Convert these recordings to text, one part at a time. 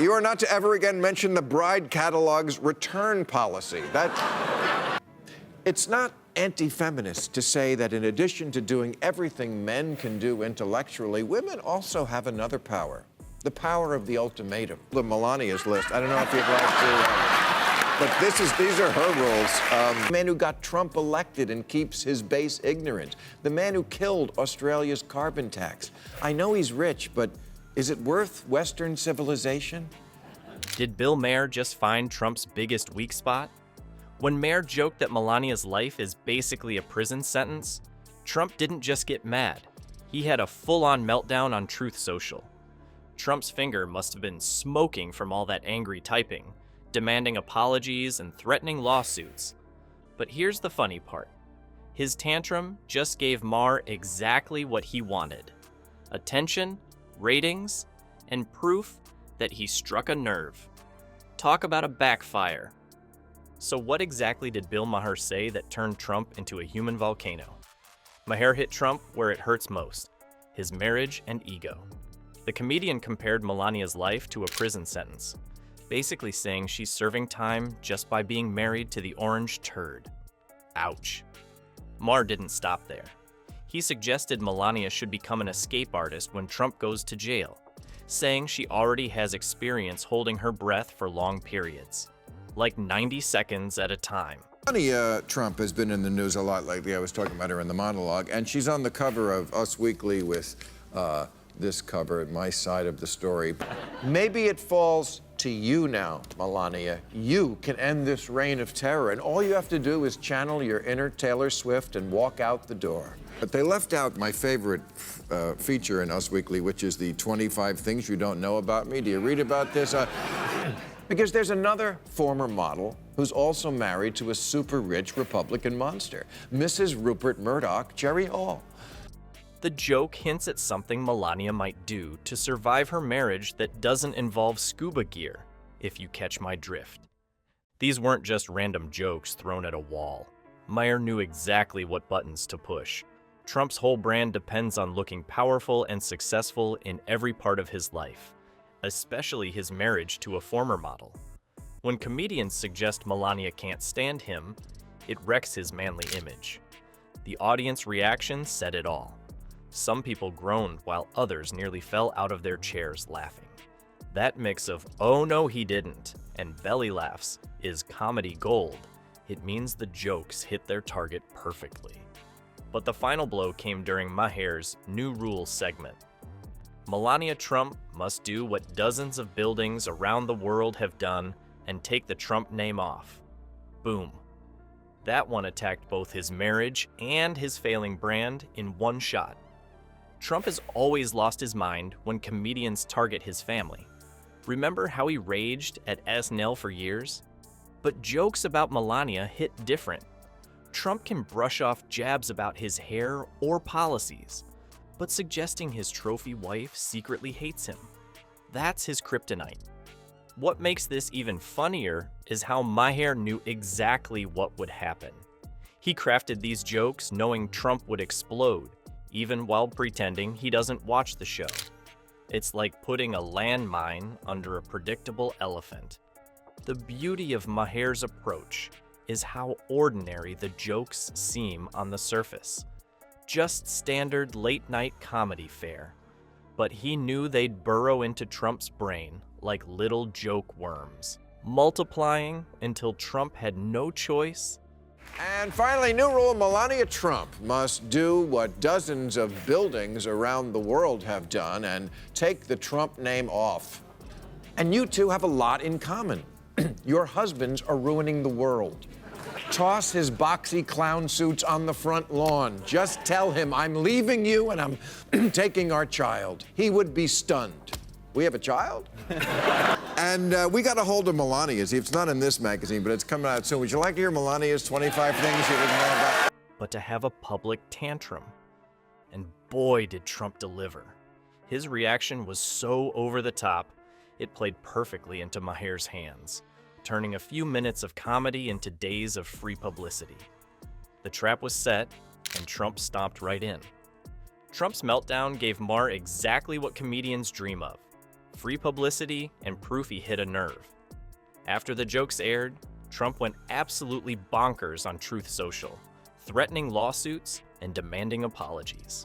You are not to ever again mention the bride catalog's return policy. It's not anti-feminist to say that in addition to doing everything men can do intellectually, women also have another power, the power of the ultimatum. The Melania's list, I don't know if you'd like to, but these are her rules. The man who got Trump elected and keeps his base ignorant. The man who killed Australia's carbon tax. I know he's rich, but is it worth Western civilization? Did Bill Maher just find Trump's biggest weak spot? When Maher joked that Melania's life is basically a prison sentence, Trump didn't just get mad. He had a full-on meltdown on Truth Social. Trump's finger must have been smoking from all that angry typing, demanding apologies and threatening lawsuits. But here's the funny part. His tantrum just gave Maher exactly what he wanted: attention, ratings, and proof that he struck a nerve. Talk about a backfire. So what exactly did Bill Maher say that turned Trump into a human volcano? Maher hit Trump where it hurts most: his marriage and ego. The comedian compared Melania's life to a prison sentence, basically saying she's serving time just by being married to the orange turd. Ouch. Maher didn't stop there. He suggested Melania should become an escape artist when Trump goes to jail, saying she already has experience holding her breath for long periods, like 90 seconds at a time. Melania Trump has been in the news a lot lately. I was talking about her in the monologue, and she's on the cover of Us Weekly with this cover at my side of the story. Maybe it falls to you now, Melania. You can end this reign of terror, and all you have to do is channel your inner Taylor Swift and walk out the door. But they left out my favorite feature in Us Weekly, which is the 25 things you don't know about me. Do you read about this? Because there's another former model who's also married to a super rich Republican monster, Mrs. Rupert Murdoch, Jerry Hall. The joke hints at something Melania might do to survive her marriage that doesn't involve scuba gear, if you catch my drift. These weren't just random jokes thrown at a wall. Maher knew exactly what buttons to push. Trump's whole brand depends on looking powerful and successful in every part of his life, especially his marriage to a former model. When comedians suggest Melania can't stand him, it wrecks his manly image. The audience reaction said it all. Some people groaned while others nearly fell out of their chairs laughing. That mix of "oh no he didn't" and belly laughs is comedy gold. It means the jokes hit their target perfectly. But the final blow came during Maher's New Rules segment. Melania Trump must do what dozens of buildings around the world have done and take the Trump name off. Boom. That one attacked both his marriage and his failing brand in one shot. Trump has always lost his mind when comedians target his family. Remember how he raged at SNL for years? But jokes about Melania hit different. Trump can brush off jabs about his hair or policies, but suggesting his trophy wife secretly hates him. That's his kryptonite. What makes this even funnier is how Maher knew exactly what would happen. He crafted these jokes knowing Trump would explode, even while pretending he doesn't watch the show. It's like putting a landmine under a predictable elephant. The beauty of Maher's approach is how ordinary the jokes seem on the surface. Just standard late-night comedy fare. But he knew they'd burrow into Trump's brain like little joke worms, multiplying until Trump had no choice. And finally, new rule: Melania Trump must do what dozens of buildings around the world have done and take the Trump name off. And you two have a lot in common. Your husbands are ruining the world. Toss his boxy clown suits on the front lawn. Just tell him, I'm leaving you and I'm taking our child. He would be stunned. We have a child? And we got a hold of Melania's. It's not in this magazine, but it's coming out soon. Would you like to hear Melania's 25 things you didn't know about? But to have a public tantrum. And boy, did Trump deliver. His reaction was so over the top, it played perfectly into Maher's hands, turning a few minutes of comedy into days of free publicity. The trap was set, and Trump stomped right in. Trump's meltdown gave Maher exactly what comedians dream of: free publicity and proof he hit a nerve. After the jokes aired, Trump went absolutely bonkers on Truth Social, threatening lawsuits and demanding apologies.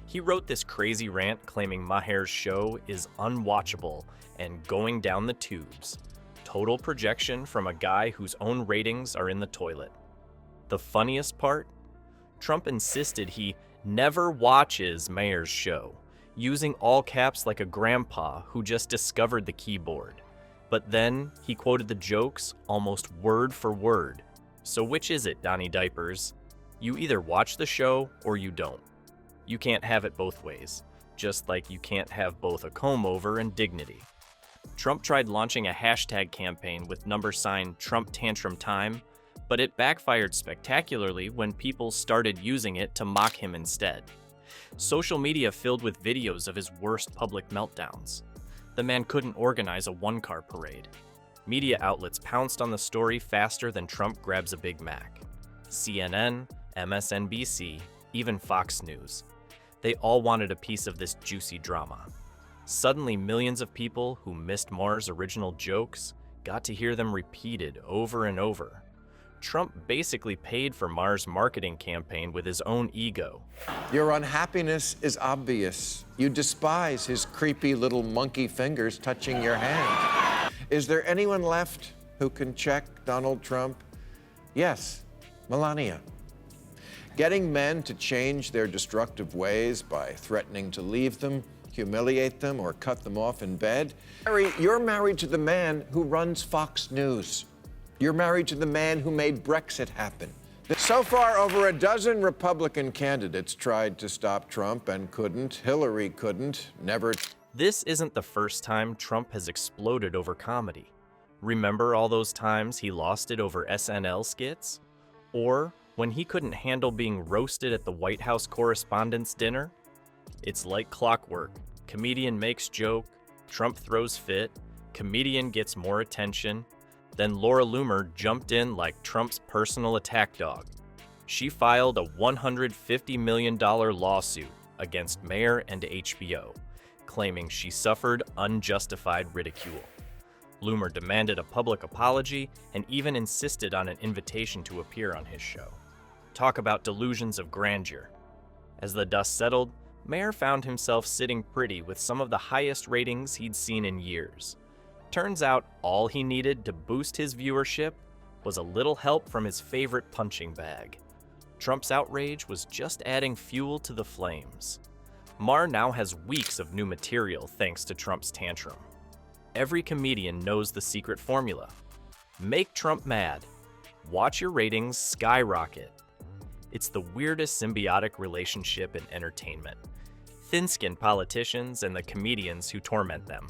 He wrote this crazy rant claiming Maher's show is unwatchable and going down the tubes. Total projection from a guy whose own ratings are in the toilet. The funniest part? Trump insisted he never watches Maher's show, using all caps like a grandpa who just discovered the keyboard. But then he quoted the jokes almost word for word. So which is it, Donnie Diapers? You either watch the show or you don't. You can't have it both ways, just like you can't have both a comb-over and dignity. Trump tried launching a hashtag campaign with # Trump Tantrum Time, but it backfired spectacularly when people started using it to mock him instead. Social media filled with videos of his worst public meltdowns. The man couldn't organize a one-car parade. Media outlets pounced on the story faster than Trump grabs a Big Mac. CNN, MSNBC, even Fox News. They all wanted a piece of this juicy drama. Suddenly, millions of people who missed Maher's original jokes got to hear them repeated over and over. Trump basically paid for Maher's marketing campaign with his own ego. Your unhappiness is obvious. You despise his creepy little monkey fingers touching your hand. Is there anyone left who can check Donald Trump? Yes, Melania. Getting men to change their destructive ways by threatening to leave them, humiliate them, or cut them off in bed. Harry, you're married to the man who runs Fox News. You're married to the man who made Brexit happen. So far, over a dozen Republican candidates tried to stop Trump and couldn't. Hillary couldn't, never. This isn't the first time Trump has exploded over comedy. Remember all those times he lost it over SNL skits? Or when he couldn't handle being roasted at the White House Correspondents' Dinner? It's like clockwork. Comedian makes joke, Trump throws fit, comedian gets more attention. Then Laura Loomer jumped in like Trump's personal attack dog. She filed a $150 million lawsuit against Maher and HBO, claiming she suffered unjustified ridicule. Loomer demanded a public apology and even insisted on an invitation to appear on his show. Talk about delusions of grandeur. As the dust settled, Maher found himself sitting pretty with some of the highest ratings he'd seen in years. Turns out all he needed to boost his viewership was a little help from his favorite punching bag. Trump's outrage was just adding fuel to the flames. Maher now has weeks of new material thanks to Trump's tantrum. Every comedian knows the secret formula. Make Trump mad. Watch your ratings skyrocket. It's the weirdest symbiotic relationship in entertainment. Thin-skinned politicians and the comedians who torment them.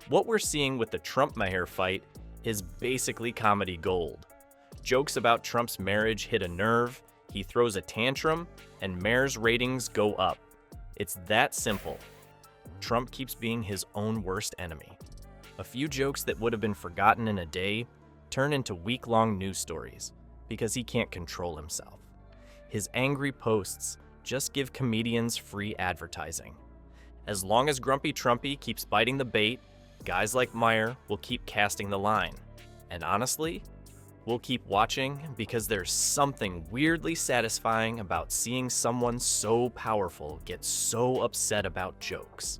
What we're seeing with the Trump-Maher fight is basically comedy gold. Jokes about Trump's marriage hit a nerve, he throws a tantrum, and Maher's ratings go up. It's that simple. Trump keeps being his own worst enemy. A few jokes that would have been forgotten in a day turn into week-long news stories because he can't control himself. His angry posts just give comedians free advertising. As long as Grumpy Trumpy keeps biting the bait, guys like Maher will keep casting the line. And honestly, we'll keep watching because there's something weirdly satisfying about seeing someone so powerful get so upset about jokes.